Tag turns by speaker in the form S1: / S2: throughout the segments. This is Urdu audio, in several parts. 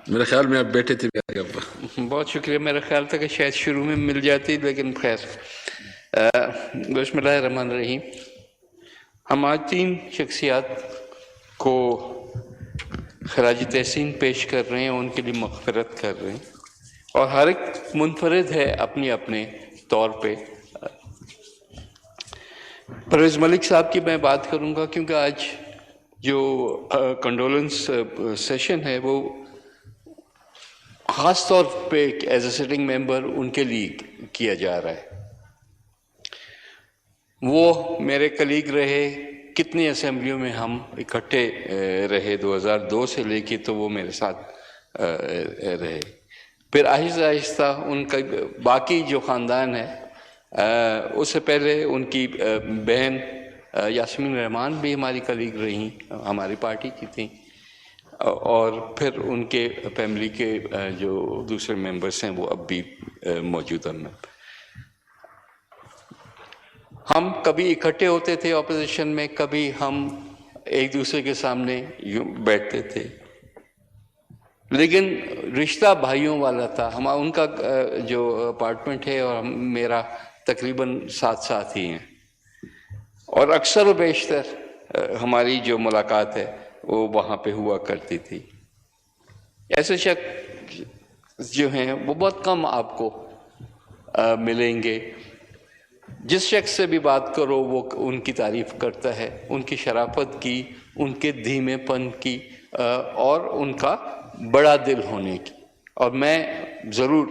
S1: میرے خیال میں آپ بیٹھے تھے میرے ابا.
S2: بہت شکریہ. میرا خیال تھا کہ شاید شروع میں مل جاتی، لیکن خیر. بسم اللہ الرحمن الرحیم. ہم آج 3 شخصیات کو خراج تحسین پیش کر رہے ہیں، ان کے لیے مغفرت کر رہے ہیں، اور ہر ایک منفرد ہے اپنے اپنے طور پہ. پرویز ملک صاحب کی میں بات کروں گا، کیونکہ آج جو کنڈولنس سیشن ہے وہ خاص طور پہ ایز اے سٹنگ ممبر ان کے لیے کیا جا رہا ہے. وہ میرے کلیگ رہے، کتنی اسمبلیوں میں ہم اکٹھے رہے، 2002 سے لے کے تو وہ میرے ساتھ رہے. پھر آہستہ آہستہ ان کا باقی جو خاندان ہے، اس سے پہلے ان کی بہن یاسمین رحمان بھی ہماری کلیگ رہیں، ہماری پارٹی کی تھیں، اور پھر ان کے فیملی کے جو دوسرے ممبرس ہیں وہ اب بھی موجودہ ہیں. ہم کبھی اکٹھے ہوتے تھے اپوزیشن میں، کبھی ہم ایک دوسرے کے سامنے یوں بیٹھتے تھے، لیکن رشتہ بھائیوں والا تھا. ان کا جو اپارٹمنٹ ہے اور میرا تقریباً ساتھ ہی ہیں، اور اکثر و بیشتر ہماری جو ملاقات ہے وہ وہاں پہ ہوا کرتی تھی. ایسے شخص جو ہیں وہ بہت کم آپ کو ملیں گے. جس شخص سے بھی بات کرو وہ ان کی تعریف کرتا ہے، ان کی شرافت کی، ان کے دھیمے پن کی، اور ان کا بڑا دل ہونے کی. اور میں ضرور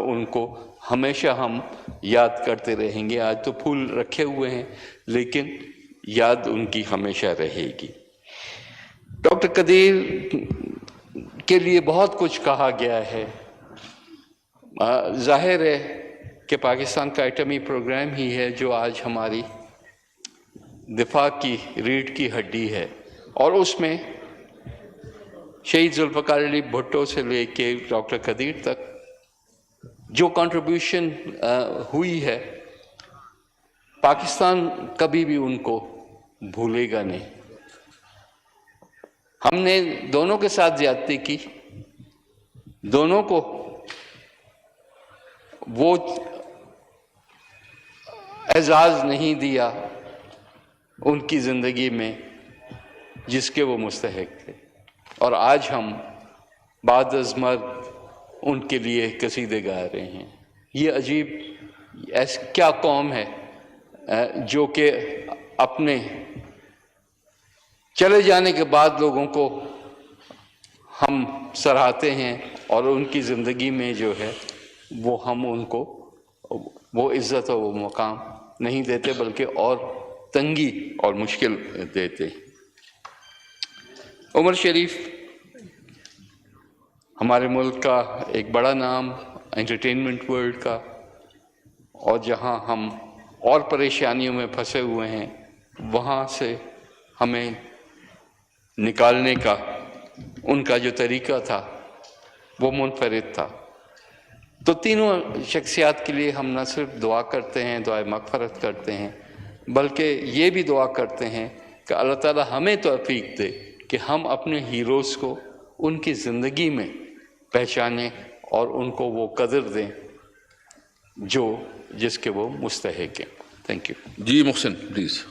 S2: ان کو ہمیشہ ہم یاد کرتے رہیں گے. آج تو پھول رکھے ہوئے ہیں، لیکن یاد ان کی ہمیشہ رہے گی. ڈاکٹر قدیر کے لیے بہت کچھ کہا گیا ہے. ظاہر ہے کہ پاکستان کا ایٹمی پروگرام ہی ہے جو آج ہماری دفاع کی ریڑھ کی ہڈی ہے، اور اس میں شہید ذوالفقار علی بھٹو سے لے کے ڈاکٹر قدیر تک جو کنٹریبیوشن ہوئی ہے، پاکستان کبھی بھی ان کو بھولے گا نہیں. ہم نے دونوں کے ساتھ زیادتی کی، دونوں کو وہ اعزاز نہیں دیا ان کی زندگی میں جس کے وہ مستحق تھے، اور آج ہم بعد از مرگ ان کے لیے قصیدے گا رہے ہیں. یہ عجیب کیا قوم ہے جو کہ اپنے چلے جانے کے بعد لوگوں کو ہم سراہتے ہیں، اور ان کی زندگی میں جو ہے وہ ہم ان کو وہ عزت اور وہ مقام نہیں دیتے، بلکہ اور تنگی اور مشکل دیتے. عمر شریف ہمارے ملک کا ایک بڑا نام انٹرٹینمنٹ ورلڈ کا، اور جہاں ہم اور پریشانیوں میں پھنسے ہوئے ہیں وہاں سے ہمیں نکالنے کا ان کا جو طریقہ تھا وہ منفرد تھا. تو تینوں شخصیات کے لیے ہم نہ صرف دعا کرتے ہیں، دعائے مغفرت کرتے ہیں، بلکہ یہ بھی دعا کرتے ہیں کہ اللہ تعالیٰ ہمیں توفیق دے کہ ہم اپنے ہیروز کو ان کی زندگی میں پہچانیں اور ان کو وہ قدر دیں جس کے وہ مستحق ہیں. Thank you.
S1: جی محسن پلیز.